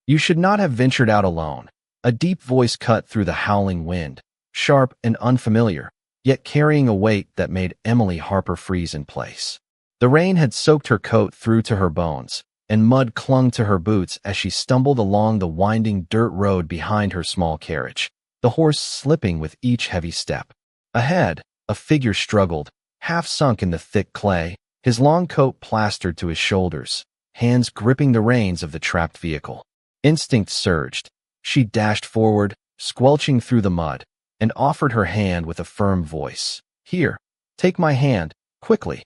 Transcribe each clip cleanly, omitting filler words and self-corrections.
"You should not have ventured out alone." A deep voice cut through the howling wind, sharp and unfamiliar, yet carrying a weight that made Emily Harper freeze in place. The rain had soaked her coat through to her bones, and mud clung to her boots as she stumbled along the winding dirt road behind her small carriage, the horse slipping with each heavy step. Ahead, a figure struggled, half sunk in the thick clay, his long coat plastered to his shoulders, hands gripping the reins of the trapped vehicle. Instinct surged. She dashed forward, squelching through the mud, and offered her hand with a firm voice. "Here, take my hand, quickly."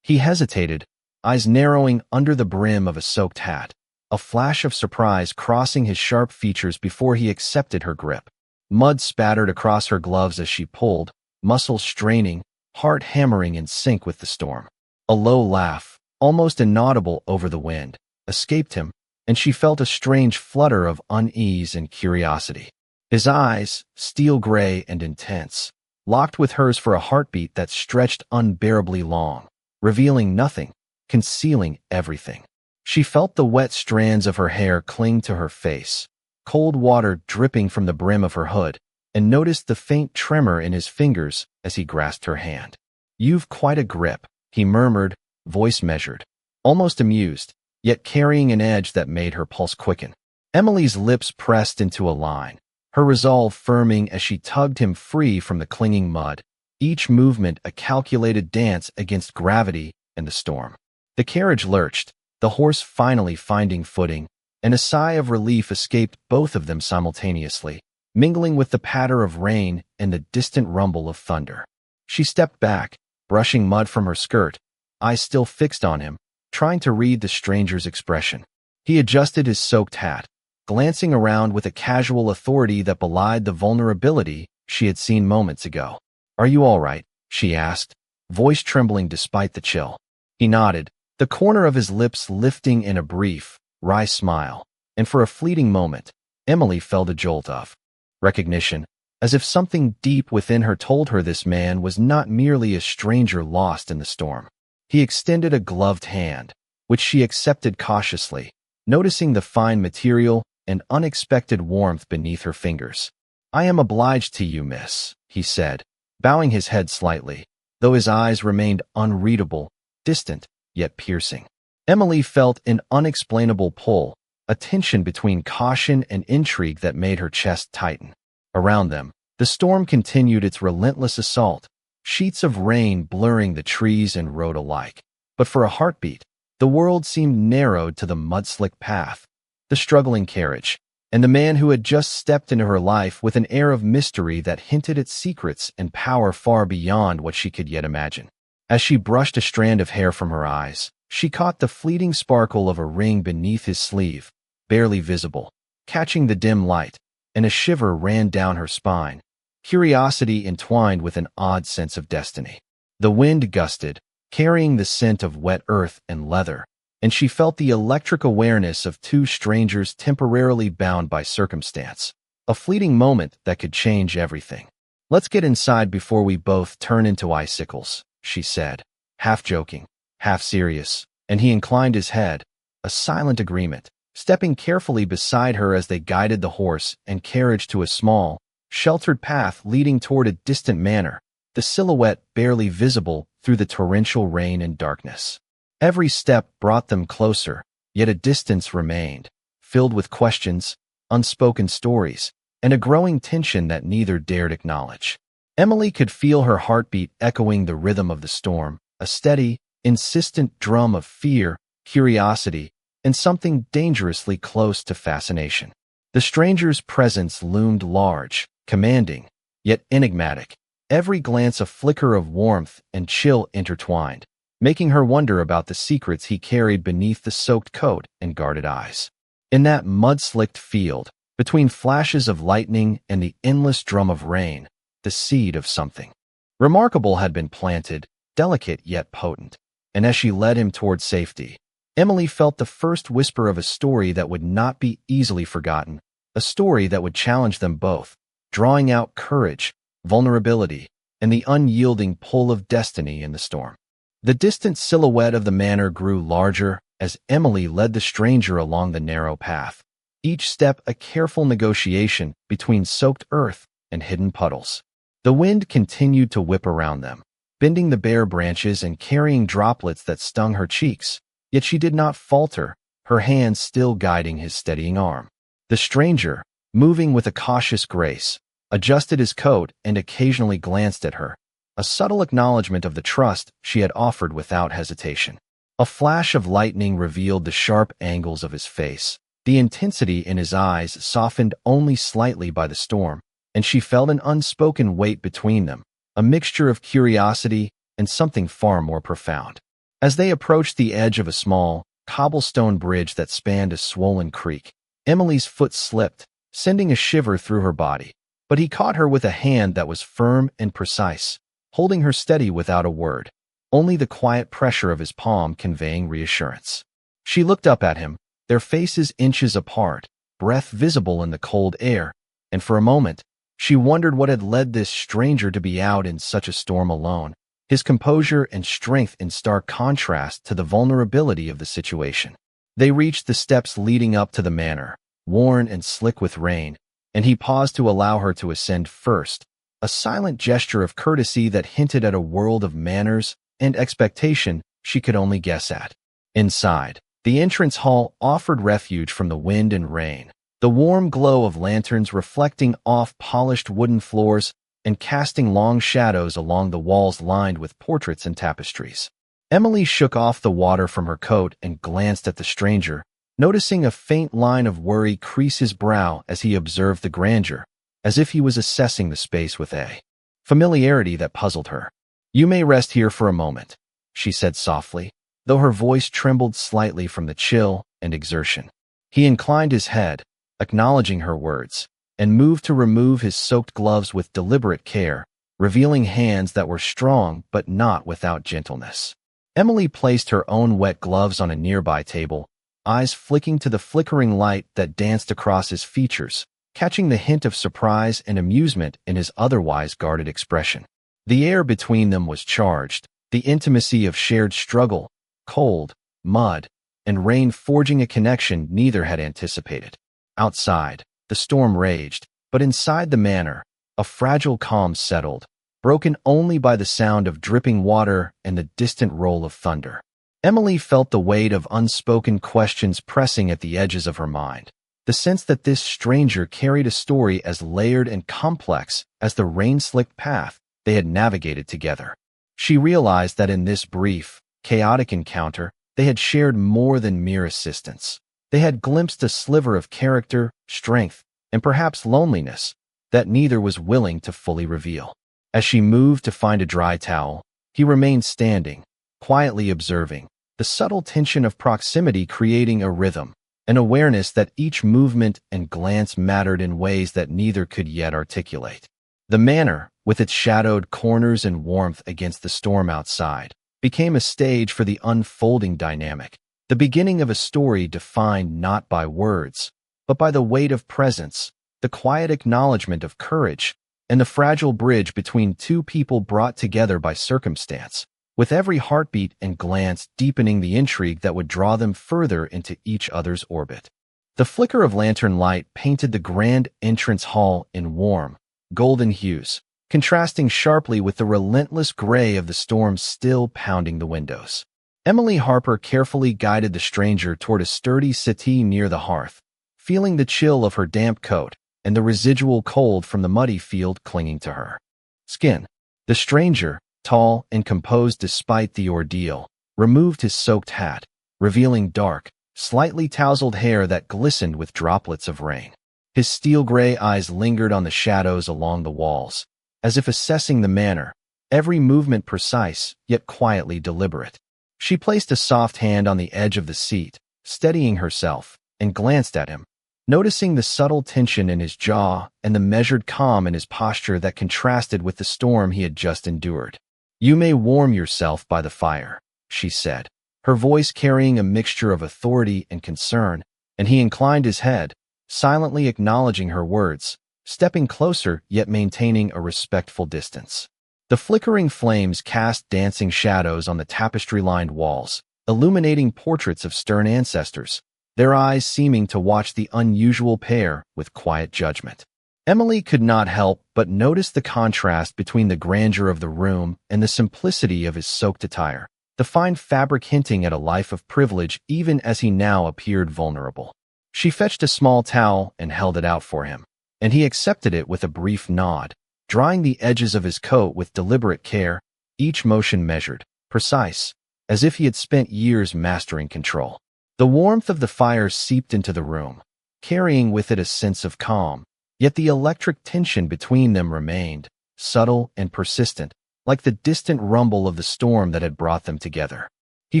He hesitated, eyes narrowing under the brim of a soaked hat, a flash of surprise crossing his sharp features before he accepted her grip. Mud spattered across her gloves as she pulled, muscles straining, heart hammering in sync with the storm. A low laugh, almost inaudible over the wind, escaped him, and she felt a strange flutter of unease and curiosity. His eyes, steel gray and intense, locked with hers for a heartbeat that stretched unbearably long, revealing nothing, concealing everything. She felt the wet strands of her hair cling to her face, cold water dripping from the brim of her hood, and noticed the faint tremor in his fingers as he grasped her hand. "You've quite a grip," he murmured, voice measured, almost amused, yet carrying an edge that made her pulse quicken. Emily's lips pressed into a line, her resolve firming as she tugged him free from the clinging mud, each movement a calculated dance against gravity and the storm. The carriage lurched, the horse finally finding footing, and a sigh of relief escaped both of them simultaneously, mingling with the patter of rain and the distant rumble of thunder. She stepped back, brushing mud from her skirt, eyes still fixed on him, trying to read the stranger's expression. He adjusted his soaked hat, glancing around with a casual authority that belied the vulnerability she had seen moments ago. "Are you all right?" she asked, voice trembling despite the chill. He nodded, the corner of his lips lifting in a brief, wry smile, and for a fleeting moment, Emily felt a jolt of recognition, as if something deep within her told her this man was not merely a stranger lost in the storm. He extended a gloved hand, which she accepted cautiously, noticing the fine material and unexpected warmth beneath her fingers. "I am obliged to you, miss," he said, bowing his head slightly, though his eyes remained unreadable, distant, yet piercing. Emily felt an unexplainable pull, a tension between caution and intrigue that made her chest tighten. Around them, the storm continued its relentless assault, sheets of rain blurring the trees and road alike. But for a heartbeat, the world seemed narrowed to the mud-slick path, the struggling carriage, and the man who had just stepped into her life with an air of mystery that hinted at secrets and power far beyond what she could yet imagine. As she brushed a strand of hair from her eyes, she caught the fleeting sparkle of a ring beneath his sleeve, barely visible, catching the dim light, and a shiver ran down her spine, curiosity entwined with an odd sense of destiny. The wind gusted, carrying the scent of wet earth and leather, and she felt the electric awareness of two strangers temporarily bound by circumstance, a fleeting moment that could change everything. "Let's get inside before we both turn into icicles," she said, half joking, half serious, and he inclined his head, a silent agreement, stepping carefully beside her as they guided the horse and carriage to a small, sheltered path leading toward a distant manor, the silhouette barely visible through the torrential rain and darkness. Every step brought them closer, yet a distance remained, filled with questions, unspoken stories, and a growing tension that neither dared acknowledge. Emily could feel her heartbeat echoing the rhythm of the storm, a steady, insistent drum of fear, curiosity, and something dangerously close to fascination. The stranger's presence loomed large, commanding, yet enigmatic, every glance a flicker of warmth and chill intertwined, making her wonder about the secrets he carried beneath the soaked coat and guarded eyes. In that mud-slicked field, between flashes of lightning and the endless drum of rain, the seed of something remarkable had been planted, delicate yet potent, and as she led him toward safety, Emily felt the first whisper of a story that would not be easily forgotten, a story that would challenge them both, drawing out courage, vulnerability, and the unyielding pull of destiny in the storm. The distant silhouette of the manor grew larger as Emily led the stranger along the narrow path, each step a careful negotiation between soaked earth and hidden puddles. The wind continued to whip around them, bending the bare branches and carrying droplets that stung her cheeks, yet she did not falter, her hands still guiding his steadying arm. The stranger, moving with a cautious grace, adjusted his coat and occasionally glanced at her, a subtle acknowledgment of the trust she had offered without hesitation. A flash of lightning revealed the sharp angles of his face, the intensity in his eyes softened only slightly by the storm, and she felt an unspoken weight between them, a mixture of curiosity and something far more profound. As they approached the edge of a small, cobblestone bridge that spanned a swollen creek, Emily's foot slipped, sending a shiver through her body, but he caught her with a hand that was firm and precise, holding her steady without a word, only the quiet pressure of his palm conveying reassurance. She looked up at him, their faces inches apart, breath visible in the cold air, and for a moment, she wondered what had led this stranger to be out in such a storm alone, his composure and strength in stark contrast to the vulnerability of the situation. They reached the steps leading up to the manor, worn and slick with rain, and he paused to allow her to ascend first, a silent gesture of courtesy that hinted at a world of manners and expectation she could only guess at. Inside, the entrance hall offered refuge from the wind and rain, the warm glow of lanterns reflecting off polished wooden floors and casting long shadows along the walls lined with portraits and tapestries. Emily shook off the water from her coat and glanced at the stranger, noticing a faint line of worry crease his brow as he observed the grandeur, as if he was assessing the space with a familiarity that puzzled her. "You may rest here for a moment," she said softly, though her voice trembled slightly from the chill and exertion. He inclined his head, acknowledging her words, and moved to remove his soaked gloves with deliberate care, revealing hands that were strong but not without gentleness. Emily placed her own wet gloves on a nearby table, eyes flicking to the flickering light that danced across his features, catching the hint of surprise and amusement in his otherwise guarded expression. The air between them was charged, the intimacy of shared struggle, cold, mud, and rain forging a connection neither had anticipated. Outside, the storm raged, but inside the manor, a fragile calm settled, broken only by the sound of dripping water and the distant roll of thunder. Emily felt the weight of unspoken questions pressing at the edges of her mind, the sense that this stranger carried a story as layered and complex as the rain-slicked path they had navigated together. She realized that in this brief, chaotic encounter, they had shared more than mere assistance. They had glimpsed a sliver of character, strength, and perhaps loneliness that neither was willing to fully reveal. As she moved to find a dry towel, he remained standing, quietly observing, the subtle tension of proximity creating a rhythm, an awareness that each movement and glance mattered in ways that neither could yet articulate. The manor, with its shadowed corners and warmth against the storm outside, became a stage for the unfolding dynamic, the beginning of a story defined not by words, but by the weight of presence, the quiet acknowledgment of courage, and the fragile bridge between two people brought together by circumstance, with every heartbeat and glance deepening the intrigue that would draw them further into each other's orbit. The flicker of lantern light painted the grand entrance hall in warm, golden hues, contrasting sharply with the relentless gray of the storm still pounding the windows. Emily Harper carefully guided the stranger toward a sturdy settee near the hearth, feeling the chill of her damp coat and the residual cold from the muddy field clinging to her skin. The stranger, tall and composed despite the ordeal, removed his soaked hat, revealing dark, slightly tousled hair that glistened with droplets of rain. His steel-gray eyes lingered on the shadows along the walls, as if assessing the manor, every movement precise, yet quietly deliberate. She placed a soft hand on the edge of the seat, steadying herself, and glanced at him, noticing the subtle tension in his jaw and the measured calm in his posture that contrasted with the storm he had just endured. "You may warm yourself by the fire," she said, her voice carrying a mixture of authority and concern, and he inclined his head, silently acknowledging her words, stepping closer yet maintaining a respectful distance. The flickering flames cast dancing shadows on the tapestry-lined walls, illuminating portraits of stern ancestors, their eyes seeming to watch the unusual pair with quiet judgment. Emily could not help but notice the contrast between the grandeur of the room and the simplicity of his soaked attire, the fine fabric hinting at a life of privilege even as he now appeared vulnerable. She fetched a small towel and held it out for him, and he accepted it with a brief nod, drying the edges of his coat with deliberate care, each motion measured, precise, as if he had spent years mastering control. The warmth of the fire seeped into the room, carrying with it a sense of calm, yet the electric tension between them remained, subtle and persistent, like the distant rumble of the storm that had brought them together. He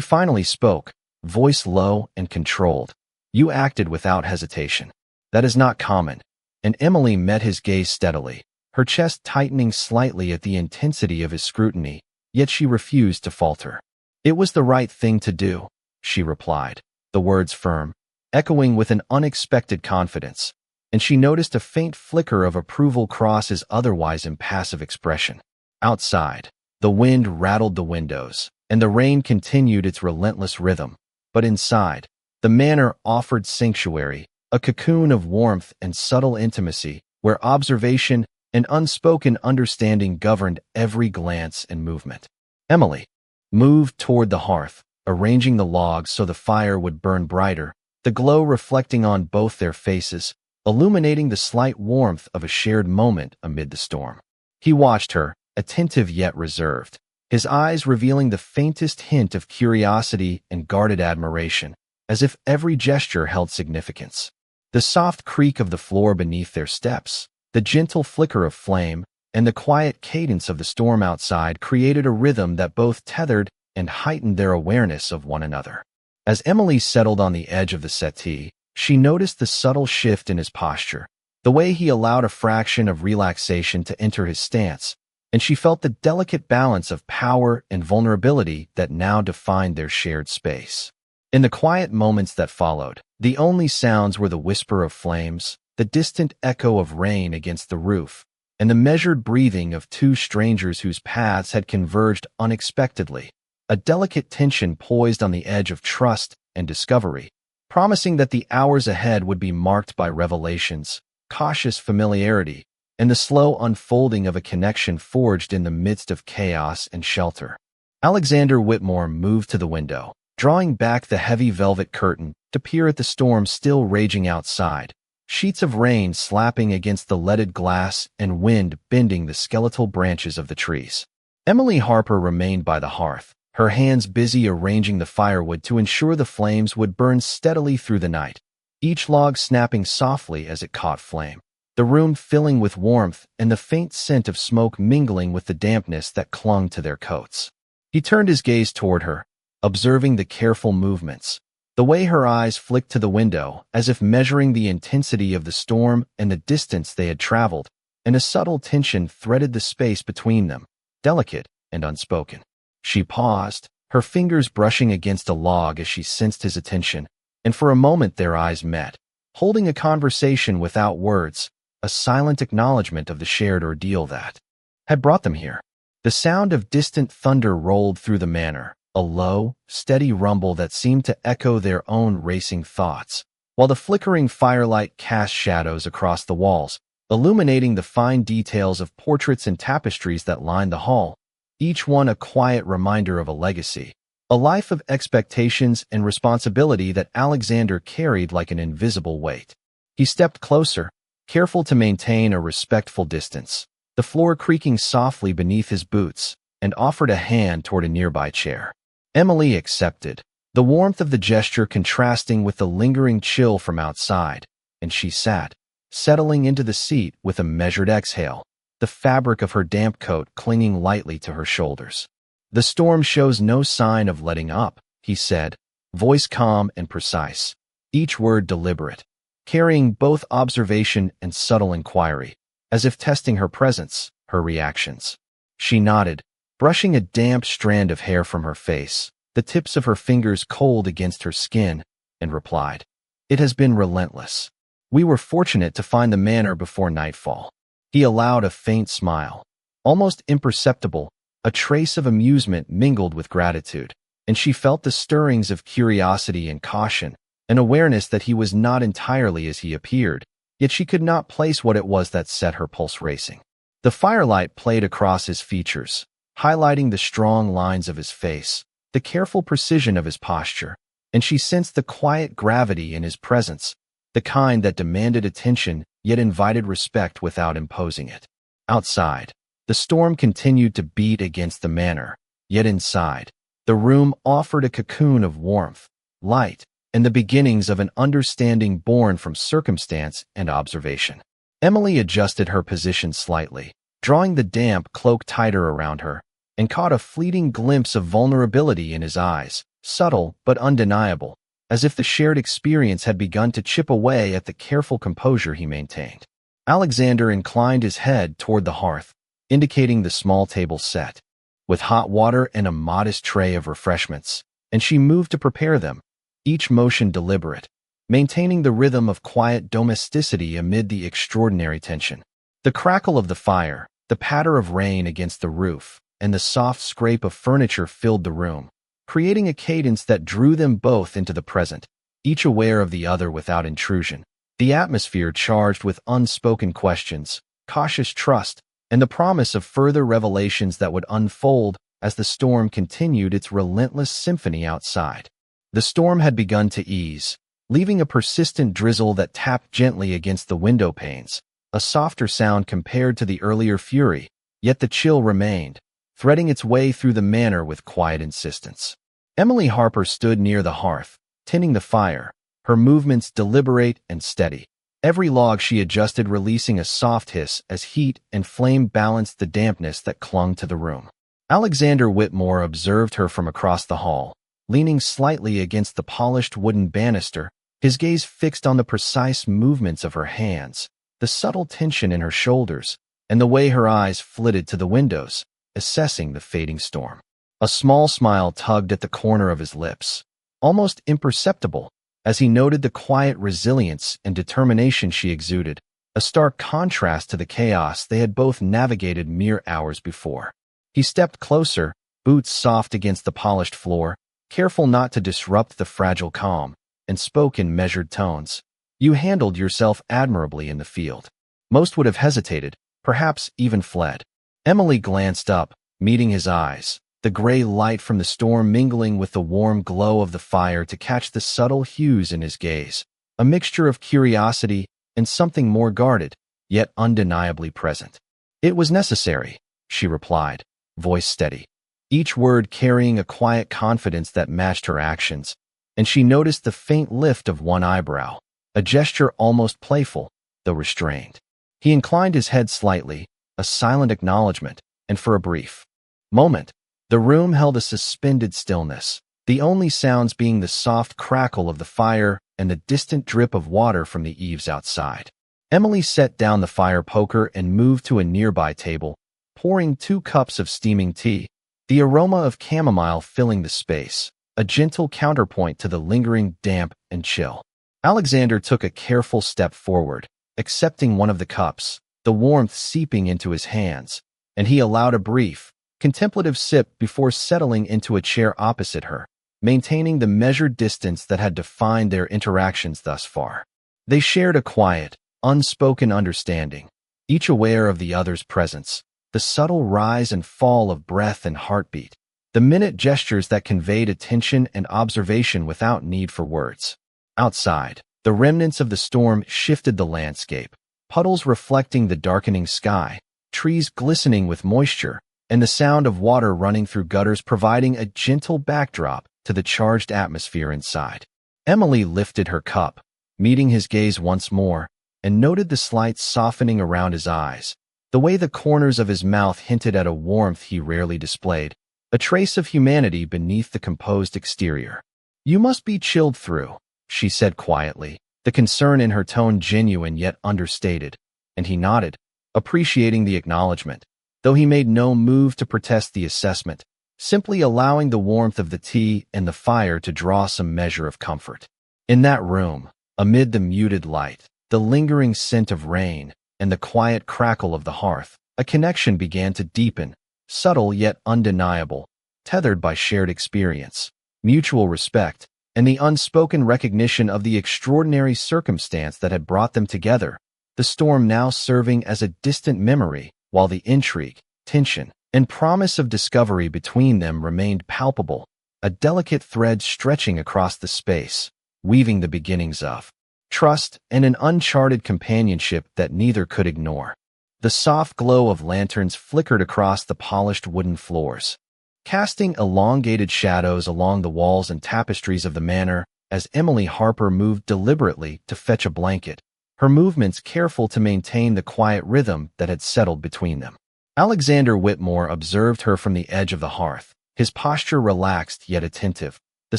finally spoke, voice low and controlled. "You acted without hesitation. That is not common." And Emily met his gaze steadily, her chest tightening slightly at the intensity of his scrutiny, yet she refused to falter. "It was the right thing to do," she replied, the words firm, echoing with an unexpected confidence, and she noticed a faint flicker of approval cross his otherwise impassive expression. Outside, the wind rattled the windows, and the rain continued its relentless rhythm. But inside, the manor offered sanctuary, a cocoon of warmth and subtle intimacy, where observation and unspoken understanding governed every glance and movement. Emily moved toward the hearth, arranging the logs so the fire would burn brighter, the glow reflecting on both their faces, illuminating the slight warmth of a shared moment amid the storm. He watched her, attentive yet reserved, his eyes revealing the faintest hint of curiosity and guarded admiration, as if every gesture held significance. The soft creak of the floor beneath their steps, the gentle flicker of flame, and the quiet cadence of the storm outside created a rhythm that both tethered and heightened their awareness of one another. As Emily settled on the edge of the settee, she noticed the subtle shift in his posture, the way he allowed a fraction of relaxation to enter his stance, and she felt the delicate balance of power and vulnerability that now defined their shared space. In the quiet moments that followed, the only sounds were the whisper of flames, the distant echo of rain against the roof, and the measured breathing of two strangers whose paths had converged unexpectedly, a delicate tension poised on the edge of trust and discovery, promising that the hours ahead would be marked by revelations, cautious familiarity, and the slow unfolding of a connection forged in the midst of chaos and shelter. Alexander Whitmore moved to the window, drawing back the heavy velvet curtain to peer at the storm still raging outside, sheets of rain slapping against the leaded glass and wind bending the skeletal branches of the trees. Emily Harper remained by the hearth, her hands busy arranging the firewood to ensure the flames would burn steadily through the night, each log snapping softly as it caught flame, the room filling with warmth and the faint scent of smoke mingling with the dampness that clung to their coats. He turned his gaze toward her, observing the careful movements, the way her eyes flicked to the window as if measuring the intensity of the storm and the distance they had traveled, and a subtle tension threaded the space between them, delicate and unspoken. She paused, her fingers brushing against a log as she sensed his attention, and for a moment their eyes met, holding a conversation without words, a silent acknowledgment of the shared ordeal that had brought them here. The sound of distant thunder rolled through the manor, a low, steady rumble that seemed to echo their own racing thoughts, while the flickering firelight cast shadows across the walls, illuminating the fine details of portraits and tapestries that lined the hall, each one a quiet reminder of a legacy, a life of expectations and responsibility that Alexander carried like an invisible weight. He stepped closer, careful to maintain a respectful distance, the floor creaking softly beneath his boots, and offered a hand toward a nearby chair. Emily accepted, the warmth of the gesture contrasting with the lingering chill from outside, and she sat, settling into the seat with a measured exhale, the fabric of her damp coat clinging lightly to her shoulders. "The storm shows no sign of letting up," he said, voice calm and precise, each word deliberate, carrying both observation and subtle inquiry, as if testing her presence, her reactions. She nodded, brushing a damp strand of hair from her face, the tips of her fingers cold against her skin, and replied, "It has been relentless. We were fortunate to find the manor before nightfall." He allowed a faint smile, almost imperceptible, a trace of amusement mingled with gratitude, and she felt the stirrings of curiosity and caution, an awareness that he was not entirely as he appeared, yet she could not place what it was that set her pulse racing. The firelight played across his features, highlighting the strong lines of his face, the careful precision of his posture, and she sensed the quiet gravity in his presence, the kind that demanded attention yet invited respect without imposing it. Outside, the storm continued to beat against the manor, yet inside, the room offered a cocoon of warmth, light, and the beginnings of an understanding born from circumstance and observation. Emily adjusted her position slightly, drawing the damp cloak tighter around her, and caught a fleeting glimpse of vulnerability in his eyes, subtle but undeniable, as if the shared experience had begun to chip away at the careful composure he maintained. Alexander inclined his head toward the hearth, indicating the small table set, with hot water and a modest tray of refreshments, and she moved to prepare them, each motion deliberate, maintaining the rhythm of quiet domesticity amid the extraordinary tension. The crackle of the fire, the patter of rain against the roof, and the soft scrape of furniture filled the room, creating a cadence that drew them both into the present, each aware of the other without intrusion. The atmosphere charged with unspoken questions, cautious trust, and the promise of further revelations that would unfold as the storm continued its relentless symphony outside. The storm had begun to ease, leaving a persistent drizzle that tapped gently against the window panes, a softer sound compared to the earlier fury, yet the chill remained, threading its way through the manor with quiet insistence. Emily Harper stood near the hearth, tending the fire, her movements deliberate and steady. Every log she adjusted releasing a soft hiss as heat and flame balanced the dampness that clung to the room. Alexander Whitmore observed her from across the hall, leaning slightly against the polished wooden banister, his gaze fixed on the precise movements of her hands, the subtle tension in her shoulders, and the way her eyes flitted to the windows, assessing the fading storm. A small smile tugged at the corner of his lips, almost imperceptible, as he noted the quiet resilience and determination she exuded, a stark contrast to the chaos they had both navigated mere hours before. He stepped closer, boots soft against the polished floor, careful not to disrupt the fragile calm, and spoke in measured tones. "You handled yourself admirably in the field." Most would have hesitated, perhaps even fled. Emily glanced up, meeting his eyes, the gray light from the storm mingling with the warm glow of the fire to catch the subtle hues in his gaze, a mixture of curiosity and something more guarded, yet undeniably present. "It was necessary," she replied, voice steady, each word carrying a quiet confidence that matched her actions, and she noticed the faint lift of one eyebrow, a gesture almost playful, though restrained. He inclined his head slightly, a silent acknowledgment, and for a brief moment, the room held a suspended stillness, the only sounds being the soft crackle of the fire and the distant drip of water from the eaves outside. Emily set down the fire poker and moved to a nearby table, pouring 2 cups of steaming tea, the aroma of chamomile filling the space, a gentle counterpoint to the lingering damp and chill. Alexander took a careful step forward, accepting one of the cups, the warmth seeping into his hands, and he allowed a brief, contemplative sip before settling into a chair opposite her, maintaining the measured distance that had defined their interactions thus far. They shared a quiet, unspoken understanding, each aware of the other's presence, the subtle rise and fall of breath and heartbeat, the minute gestures that conveyed attention and observation without need for words. Outside, the remnants of the storm shifted the landscape, puddles reflecting the darkening sky, trees glistening with moisture, and the sound of water running through gutters providing a gentle backdrop to the charged atmosphere inside. Emily lifted her cup, meeting his gaze once more, and noted the slight softening around his eyes, the way the corners of his mouth hinted at a warmth he rarely displayed, a trace of humanity beneath the composed exterior. "You must be chilled through," she said quietly, the concern in her tone genuine yet understated, and he nodded, appreciating the acknowledgment, though he made no move to protest the assessment, simply allowing the warmth of the tea and the fire to draw some measure of comfort. In that room, amid the muted light, the lingering scent of rain, and the quiet crackle of the hearth, a connection began to deepen, subtle yet undeniable, tethered by shared experience, mutual respect, and the unspoken recognition of the extraordinary circumstance that had brought them together, the storm now serving as a distant memory, while the intrigue, tension, and promise of discovery between them remained palpable, a delicate thread stretching across the space, weaving the beginnings of trust and an uncharted companionship that neither could ignore. The soft glow of lanterns flickered across the polished wooden floors, casting elongated shadows along the walls and tapestries of the manor as Emily Harper moved deliberately to fetch a blanket, her movements careful to maintain the quiet rhythm that had settled between them. Alexander Whitmore observed her from the edge of the hearth, his posture relaxed yet attentive, the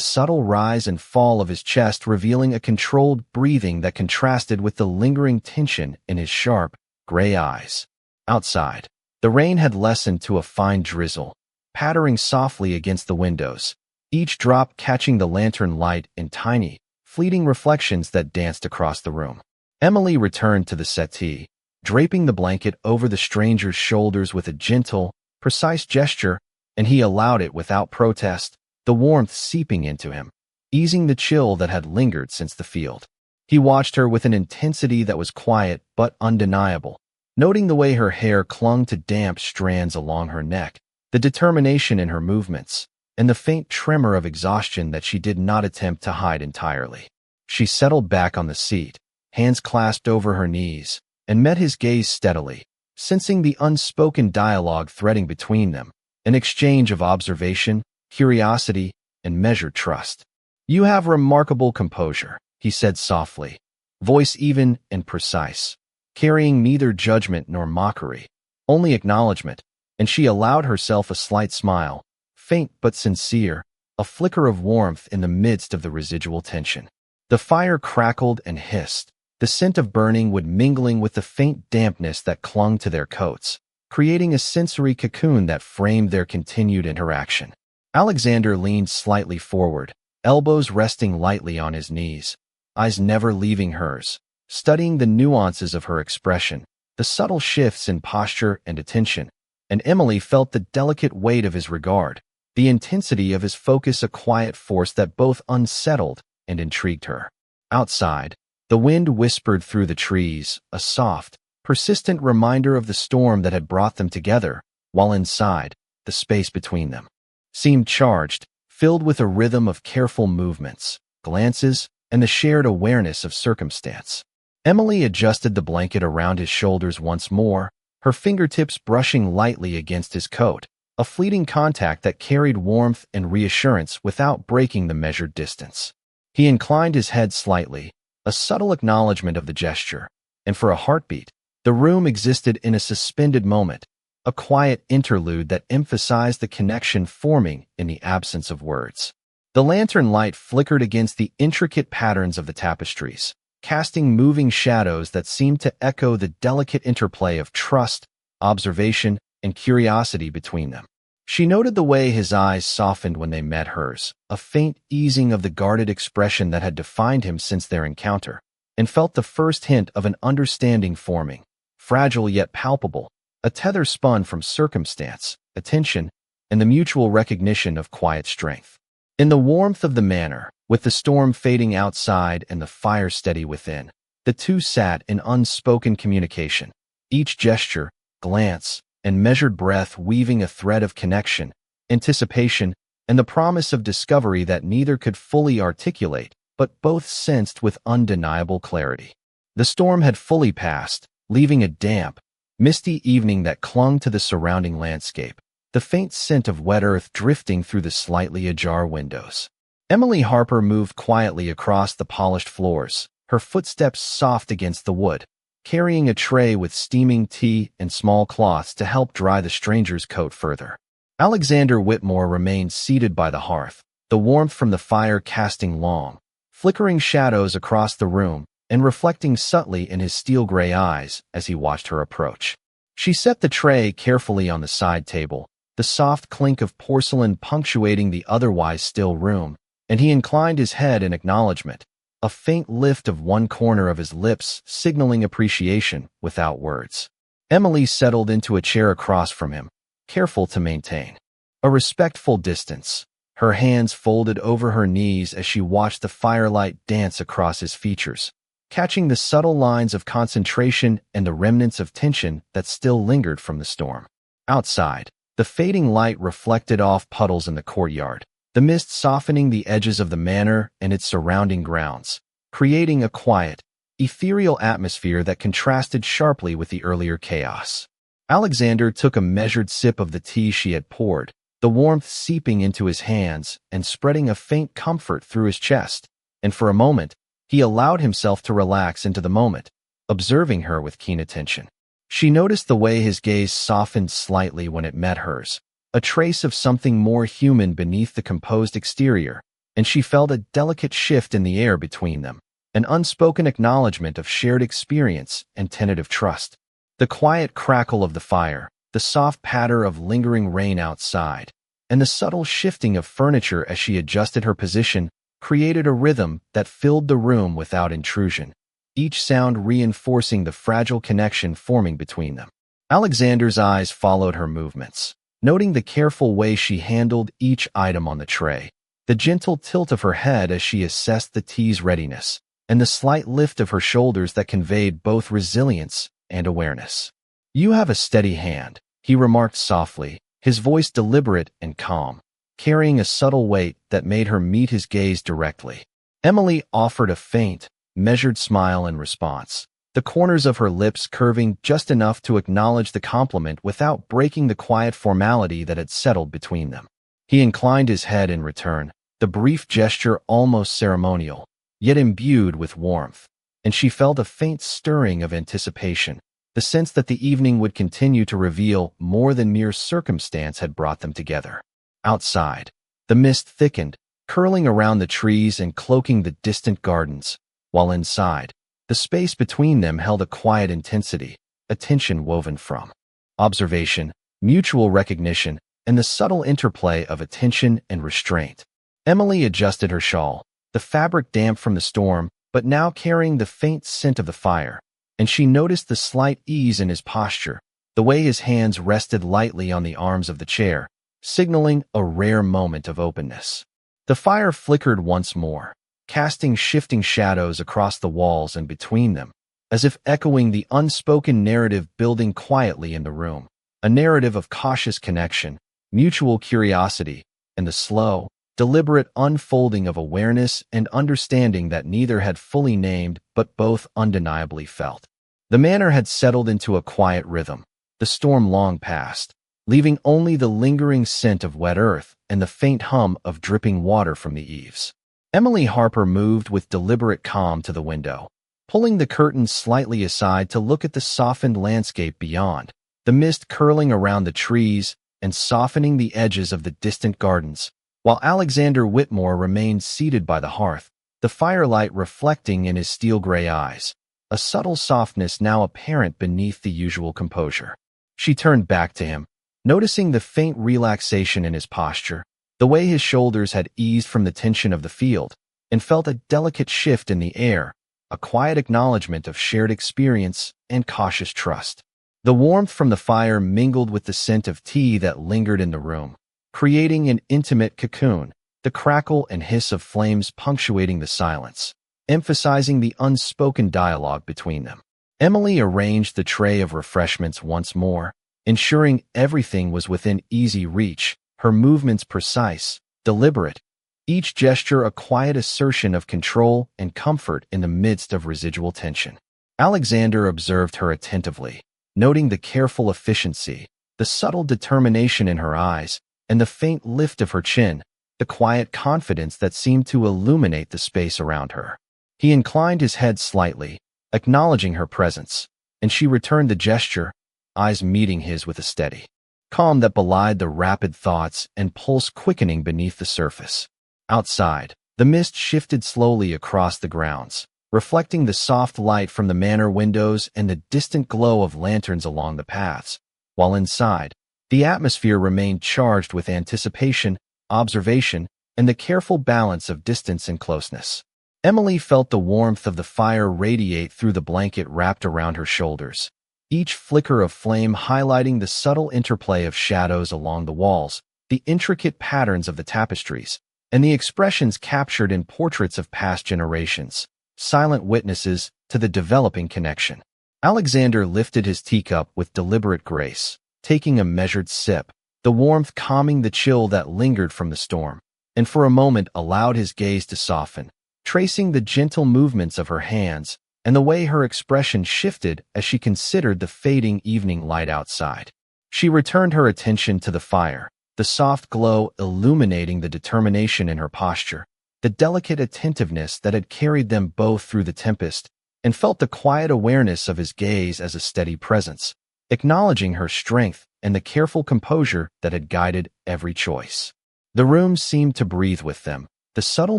subtle rise and fall of his chest revealing a controlled breathing that contrasted with the lingering tension in his sharp, gray eyes. Outside, the rain had lessened to a fine drizzle, pattering softly against the windows, each drop catching the lantern light in tiny, fleeting reflections that danced across the room. Emily returned to the settee, draping the blanket over the stranger's shoulders with a gentle, precise gesture, and he allowed it without protest, the warmth seeping into him, easing the chill that had lingered since the field. He watched her with an intensity that was quiet but undeniable, noting the way her hair clung to damp strands along her neck, the determination in her movements, and the faint tremor of exhaustion that she did not attempt to hide entirely. She settled back on the seat, hands clasped over her knees, and met his gaze steadily, sensing the unspoken dialogue threading between them, an exchange of observation, curiosity, and measured trust. "You have remarkable composure," he said softly, voice even and precise, carrying neither judgment nor mockery, only acknowledgment, and she allowed herself a slight smile, faint but sincere, a flicker of warmth in the midst of the residual tension. The fire crackled and hissed, the scent of burning wood mingling with the faint dampness that clung to their coats, creating a sensory cocoon that framed their continued interaction. Alexander leaned slightly forward, elbows resting lightly on his knees, eyes never leaving hers, studying the nuances of her expression, the subtle shifts in posture and attention, and Emily felt the delicate weight of his regard, the intensity of his focus, a quiet force that both unsettled and intrigued her. Outside, the wind whispered through the trees, a soft, persistent reminder of the storm that had brought them together, while inside, the space between them seemed charged, filled with a rhythm of careful movements, glances, and the shared awareness of circumstance. Emily adjusted the blanket around his shoulders once more, her fingertips brushing lightly against his coat, a fleeting contact that carried warmth and reassurance without breaking the measured distance. He inclined his head slightly, a subtle acknowledgment of the gesture, and for a heartbeat, the room existed in a suspended moment, a quiet interlude that emphasized the connection forming in the absence of words. The lantern light flickered against the intricate patterns of the tapestries, casting moving shadows that seemed to echo the delicate interplay of trust, observation, and curiosity between them. She noted the way his eyes softened when they met hers, a faint easing of the guarded expression that had defined him since their encounter, and felt the first hint of an understanding forming, fragile yet palpable, a tether spun from circumstance, attention, and the mutual recognition of quiet strength. In the warmth of the manor, with the storm fading outside and the fire steady within, the two sat in unspoken communication, each gesture, glance, and measured breath weaving a thread of connection, anticipation, and the promise of discovery that neither could fully articulate, but both sensed with undeniable clarity. The storm had fully passed, leaving a damp, misty evening that clung to the surrounding landscape, the faint scent of wet earth drifting through the slightly ajar windows. Emily Harper moved quietly across the polished floors, her footsteps soft against the wood, carrying a tray with steaming tea and small cloths to help dry the stranger's coat further. Alexander Whitmore remained seated by the hearth, the warmth from the fire casting long, flickering shadows across the room and reflecting subtly in his steel-gray eyes as he watched her approach. She set the tray carefully on the side table, the soft clink of porcelain punctuating the otherwise still room, and he inclined his head in acknowledgment, a faint lift of one corner of his lips signaling appreciation without words. Emily settled into a chair across from him, careful to maintain a respectful distance, her hands folded over her knees as she watched the firelight dance across his features, catching the subtle lines of concentration and the remnants of tension that still lingered from the storm. Outside, the fading light reflected off puddles in the courtyard, the mist softening the edges of the manor and its surrounding grounds, creating a quiet, ethereal atmosphere that contrasted sharply with the earlier chaos. Alexander took a measured sip of the tea she had poured, the warmth seeping into his hands and spreading a faint comfort through his chest, and for a moment, he allowed himself to relax into the moment, observing her with keen attention. She noticed the way his gaze softened slightly when it met hers, a trace of something more human beneath the composed exterior, and she felt a delicate shift in the air between them, an unspoken acknowledgment of shared experience and tentative trust. The quiet crackle of the fire, the soft patter of lingering rain outside, and the subtle shifting of furniture as she adjusted her position created a rhythm that filled the room without intrusion, each sound reinforcing the fragile connection forming between them. Alexander's eyes followed her movements, noting the careful way she handled each item on the tray, the gentle tilt of her head as she assessed the tea's readiness, and the slight lift of her shoulders that conveyed both resilience and awareness. "You have a steady hand," he remarked softly, his voice deliberate and calm, carrying a subtle weight that made her meet his gaze directly. Emily offered a faint, measured smile in response, the corners of her lips curving just enough to acknowledge the compliment without breaking the quiet formality that had settled between them. He inclined his head in return, the brief gesture almost ceremonial, yet imbued with warmth, and she felt a faint stirring of anticipation, the sense that the evening would continue to reveal more than mere circumstance had brought them together. Outside, the mist thickened, curling around the trees and cloaking the distant gardens, while inside, the space between them held a quiet intensity, a tension woven from observation, mutual recognition, and the subtle interplay of attention and restraint. Emily adjusted her shawl, the fabric damp from the storm, but now carrying the faint scent of the fire, and she noticed the slight ease in his posture, the way his hands rested lightly on the arms of the chair, signaling a rare moment of openness. The fire flickered once more, casting shifting shadows across the walls and between them, as if echoing the unspoken narrative building quietly in the room, a narrative of cautious connection, mutual curiosity, and the slow, deliberate unfolding of awareness and understanding that neither had fully named but both undeniably felt. The manor had settled into a quiet rhythm, the storm long past, leaving only the lingering scent of wet earth and the faint hum of dripping water from the eaves. Emily Harper moved with deliberate calm to the window, pulling the curtains slightly aside to look at the softened landscape beyond, the mist curling around the trees and softening the edges of the distant gardens, while Alexander Whitmore remained seated by the hearth, the firelight reflecting in his steel-gray eyes, a subtle softness now apparent beneath the usual composure. She turned back to him, noticing the faint relaxation in his posture, the way his shoulders had eased from the tension of the field, and felt a delicate shift in the air, a quiet acknowledgment of shared experience and cautious trust. The warmth from the fire mingled with the scent of tea that lingered in the room, creating an intimate cocoon, the crackle and hiss of flames punctuating the silence, emphasizing the unspoken dialogue between them. Emily arranged the tray of refreshments once more, ensuring everything was within easy reach, her movements precise, deliberate, each gesture a quiet assertion of control and comfort in the midst of residual tension. Alexander observed her attentively, noting the careful efficiency, the subtle determination in her eyes, and the faint lift of her chin, the quiet confidence that seemed to illuminate the space around her. He inclined his head slightly, acknowledging her presence, and she returned the gesture, eyes meeting his with a steady calm that belied the rapid thoughts and pulse quickening beneath the surface. Outside, the mist shifted slowly across the grounds, reflecting the soft light from the manor windows and the distant glow of lanterns along the paths, while inside, the atmosphere remained charged with anticipation, observation, and the careful balance of distance and closeness. Emily felt the warmth of the fire radiate through the blanket wrapped around her shoulders, each flicker of flame highlighting the subtle interplay of shadows along the walls, the intricate patterns of the tapestries, and the expressions captured in portraits of past generations, silent witnesses to the developing connection. Alexander lifted his teacup with deliberate grace, taking a measured sip, the warmth calming the chill that lingered from the storm, and for a moment allowed his gaze to soften, tracing the gentle movements of her hands and the way her expression shifted as she considered the fading evening light outside. She returned her attention to the fire, the soft glow illuminating the determination in her posture, the delicate attentiveness that had carried them both through the tempest, and felt the quiet awareness of his gaze as a steady presence, acknowledging her strength and the careful composure that had guided every choice. The room seemed to breathe with them, the subtle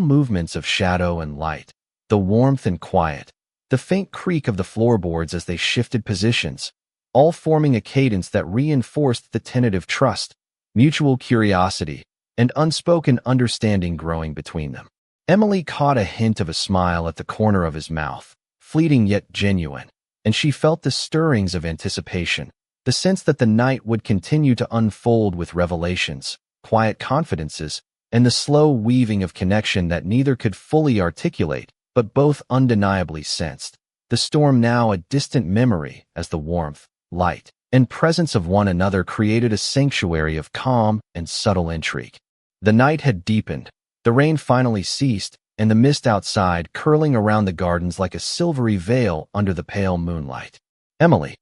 movements of shadow and light, the warmth and quiet, the faint creak of the floorboards as they shifted positions, all forming a cadence that reinforced the tentative trust, mutual curiosity, and unspoken understanding growing between them. Emily caught a hint of a smile at the corner of his mouth, fleeting yet genuine, and she felt the stirrings of anticipation, the sense that the night would continue to unfold with revelations, quiet confidences, and the slow weaving of connection that neither could fully articulate, but both undeniably sensed. The storm now a distant memory as the warmth, light, and presence of one another created a sanctuary of calm and subtle intrigue. The night had deepened, the rain finally ceased, and the mist outside curling around the gardens like a silvery veil under the pale moonlight. Emily,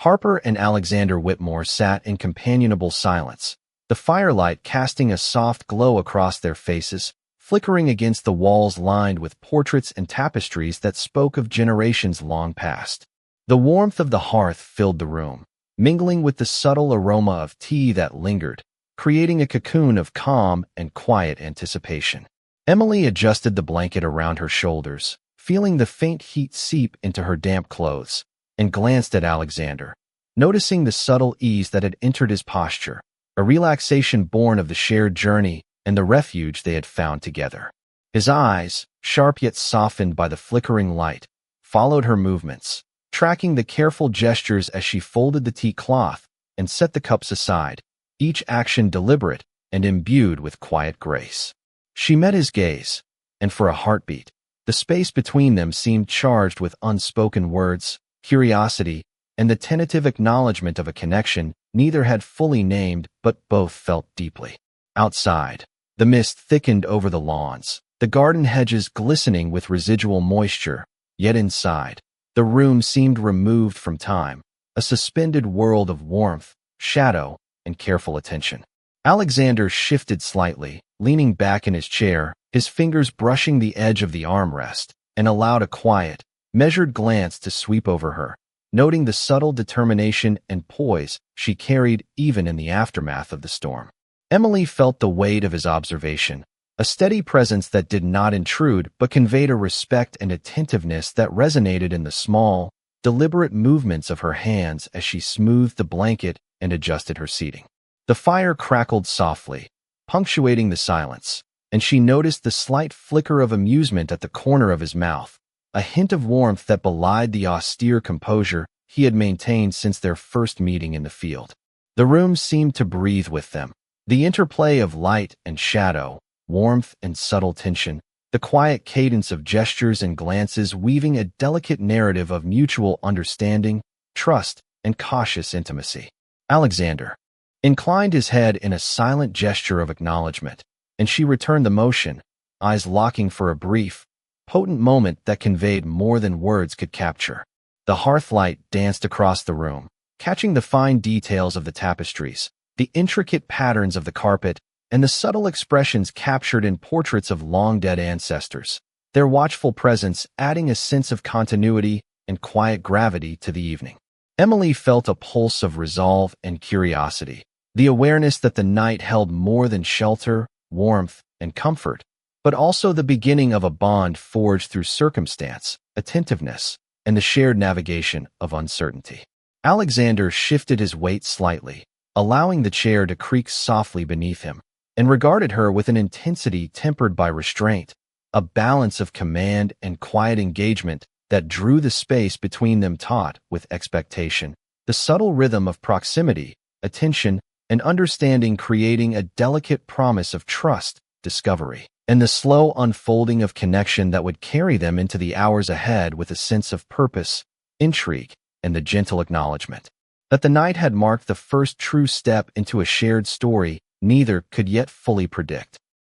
Harper, and Alexander Whitmore sat in companionable silence, the firelight casting a soft glow across their faces, flickering against the walls lined with portraits and tapestries that spoke of generations long past. The warmth of the hearth filled the room, mingling with the subtle aroma of tea that lingered, creating a cocoon of calm and quiet anticipation. Emily adjusted the blanket around her shoulders, feeling the faint heat seep into her damp clothes, and glanced at Alexander, noticing the subtle ease that had entered his posture, a relaxation born of the shared journey and the refuge they had found together. His eyes, sharp yet softened by the flickering light, followed her movements, tracking the careful gestures as she folded the tea cloth and set the cups aside, each action deliberate and imbued with quiet grace. She met his gaze, and for a heartbeat, the space between them seemed charged with unspoken words, curiosity, and the tentative acknowledgment of a connection neither had fully named but both felt deeply. Outside, the mist thickened over the lawns, the garden hedges glistening with residual moisture, yet inside, the room seemed removed from time, a suspended world of warmth, shadow, and careful attention. Alexander shifted slightly, leaning back in his chair, his fingers brushing the edge of the armrest, and allowed a quiet, measured glance to sweep over her, noting the subtle determination and poise she carried even in the aftermath of the storm. Emily felt the weight of his observation, a steady presence that did not intrude but conveyed a respect and attentiveness that resonated in the small, deliberate movements of her hands as she smoothed the blanket and adjusted her seating. The fire crackled softly, punctuating the silence, and she noticed the slight flicker of amusement at the corner of his mouth, a hint of warmth that belied the austere composure he had maintained since their first meeting in the field. The room seemed to breathe with them, the interplay of light and shadow, warmth and subtle tension, the quiet cadence of gestures and glances weaving a delicate narrative of mutual understanding, trust, and cautious intimacy. Alexander inclined his head in a silent gesture of acknowledgment, and she returned the motion, eyes locking for a brief, potent moment that conveyed more than words could capture. The hearthlight danced across the room, catching the fine details of the tapestries, the intricate patterns of the carpet, and the subtle expressions captured in portraits of long-dead ancestors, their watchful presence adding a sense of continuity and quiet gravity to the evening. Emily felt a pulse of resolve and curiosity, the awareness that the night held more than shelter, warmth, and comfort, but also the beginning of a bond forged through circumstance, attentiveness, and the shared navigation of uncertainty. Alexander shifted his weight slightly, allowing the chair to creak softly beneath him, and regarded her with an intensity tempered by restraint, a balance of command and quiet engagement that drew the space between them taut with expectation, the subtle rhythm of proximity, attention, and understanding creating a delicate promise of trust, discovery, and the slow unfolding of connection that would carry them into the hours ahead with a sense of purpose, intrigue, and the gentle acknowledgment that the night had marked the first true step into a shared story neither could yet fully predict.